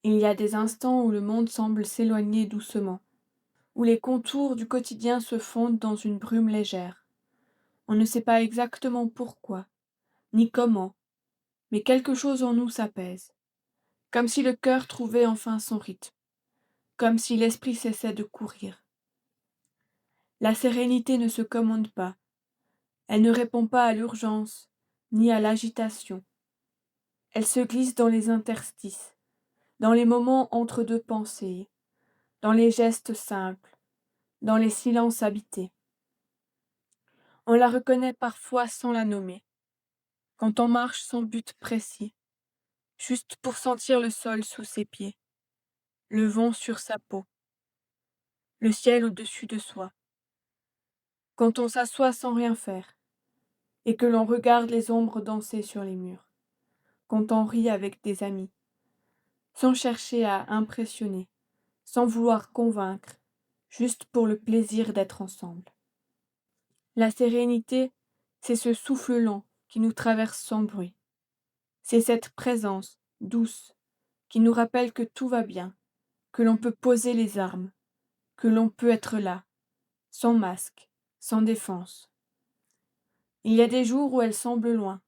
Il y a des instants où le monde semble s'éloigner doucement, où les contours du quotidien se fondent dans une brume légère. On ne sait pas exactement pourquoi, ni comment, mais quelque chose en nous s'apaise, comme si le cœur trouvait enfin son rythme, comme si l'esprit cessait de courir. La sérénité ne se commande pas, elle ne répond pas à l'urgence, ni à l'agitation. Elle se glisse dans les interstices, dans les moments entre deux pensées, dans les gestes simples, dans les silences habités. On la reconnaît parfois sans la nommer, quand on marche sans but précis, juste pour sentir le sol sous ses pieds, le vent sur sa peau, le ciel au-dessus de soi. Quand on s'assoit sans rien faire, et que l'on regarde les ombres danser sur les murs. Quand on rit avec des amis, sans chercher à impressionner, sans vouloir convaincre, juste pour le plaisir d'être ensemble. La sérénité, c'est ce souffle lent qui nous traverse sans bruit. C'est cette présence douce qui nous rappelle que tout va bien, que l'on peut poser les armes, que l'on peut être là, sans masque, sans défense. Il y a des jours où elle semble loin,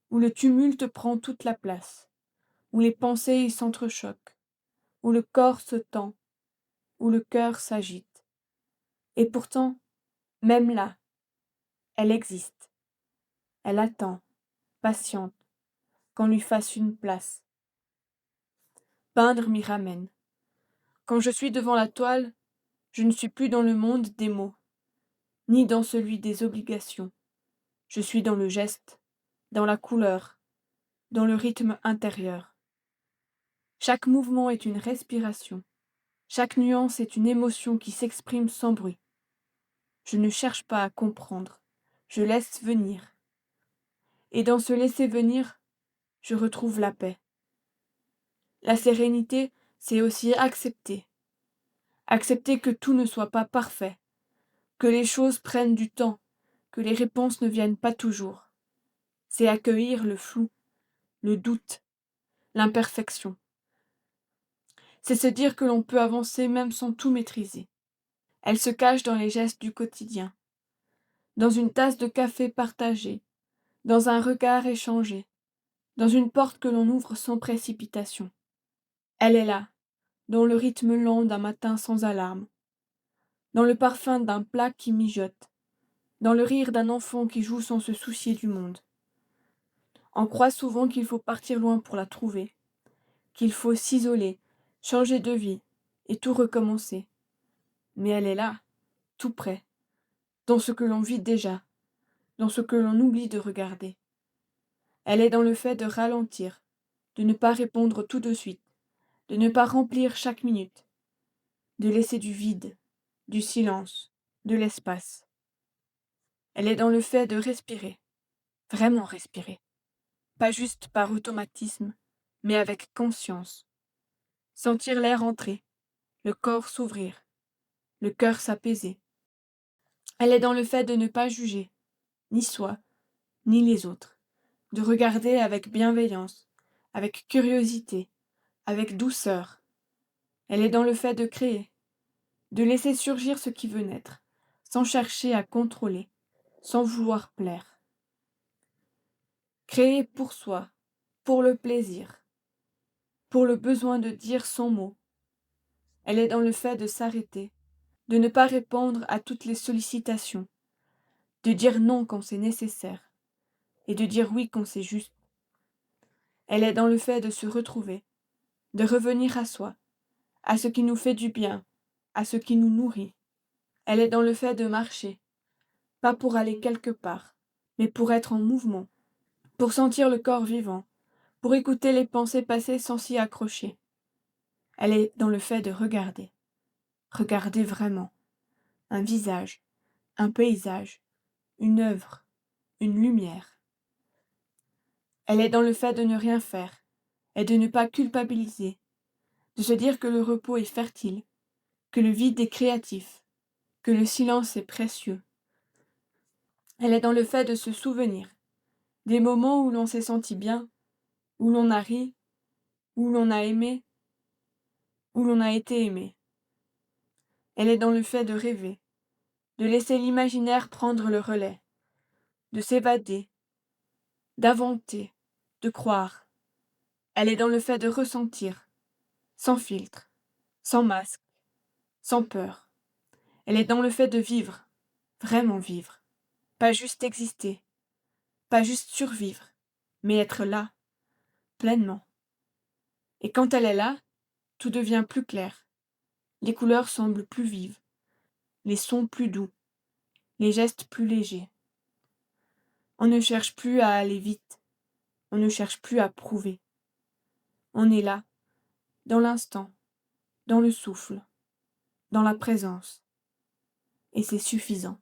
où le tumulte prend toute la place, où les pensées s'entrechoquent, où le corps se tend, où le cœur s'agite. Et pourtant, même là, elle existe. Elle attend, patiente, qu'on lui fasse une place. Peindre m'y ramène. Quand je suis devant la toile, je ne suis plus dans le monde des mots, ni dans celui des obligations. Je suis dans le geste, dans la couleur, dans le rythme intérieur. Chaque mouvement est une respiration. Chaque nuance est une émotion qui s'exprime sans bruit. Je ne cherche pas à comprendre, je laisse venir. Et dans ce laisser venir, je retrouve la paix. La sérénité, c'est aussi accepter. Accepter que tout ne soit pas parfait, que les choses prennent du temps, que les réponses ne viennent pas toujours. C'est accueillir le flou, le doute, l'imperfection. C'est se dire que l'on peut avancer même sans tout maîtriser. Elle se cache dans les gestes du quotidien, dans une tasse de café partagée, dans un regard échangé, dans une porte que l'on ouvre sans précipitation. Elle est là, dans le rythme lent d'un matin sans alarme, dans le parfum d'un plat qui mijote, dans le rire d'un enfant qui joue sans se soucier du monde. On croit souvent qu'il faut partir loin pour la trouver, qu'il faut s'isoler, changer de vie et tout recommencer. Mais elle est là, tout près, dans ce que l'on vit déjà, dans ce que l'on oublie de regarder. Elle est dans le fait de ralentir, de ne pas répondre tout de suite, de ne pas remplir chaque minute, de laisser du vide, du silence, de l'espace. Elle est dans le fait de respirer, vraiment respirer, pas juste par automatisme, mais avec conscience. Sentir l'air entrer, le corps s'ouvrir, le cœur s'apaiser. Elle est dans le fait de ne pas juger, ni soi, ni les autres, de regarder avec bienveillance, avec curiosité, avec douceur. Elle est dans le fait de créer, de laisser surgir ce qui veut naître, sans chercher à contrôler, sans vouloir plaire. Créer pour soi, pour le plaisir, pour le besoin de dire son mot. Elle est dans le fait de s'arrêter, de ne pas répondre à toutes les sollicitations, de dire non quand c'est nécessaire, et de dire oui quand c'est juste. Elle est dans le fait de se retrouver, de revenir à soi, à ce qui nous fait du bien, à ce qui nous nourrit. Elle est dans le fait de marcher, pas pour aller quelque part, mais pour être en mouvement, pour sentir le corps vivant, pour écouter les pensées passer sans s'y accrocher. Elle est dans le fait de regarder, regarder vraiment, un visage, un paysage, une œuvre, une lumière. Elle est dans le fait de ne rien faire, et de ne pas culpabiliser, de se dire que le repos est fertile, que le vide est créatif, que le silence est précieux. Elle est dans le fait de se souvenir des moments où l'on s'est senti bien, où l'on a ri, où l'on a aimé, où l'on a été aimé. Elle est dans le fait de rêver, de laisser l'imaginaire prendre le relais, de s'évader, d'inventer, de croire. Elle est dans le fait de ressentir, sans filtre, sans masque, sans peur. Elle est dans le fait de vivre, vraiment vivre, pas juste exister, pas juste survivre, mais être là, pleinement. Et quand elle est là, tout devient plus clair. Les couleurs semblent plus vives, les sons plus doux, les gestes plus légers. On ne cherche plus à aller vite, on ne cherche plus à prouver. On est là, dans l'instant, dans le souffle, dans la présence. Et c'est suffisant.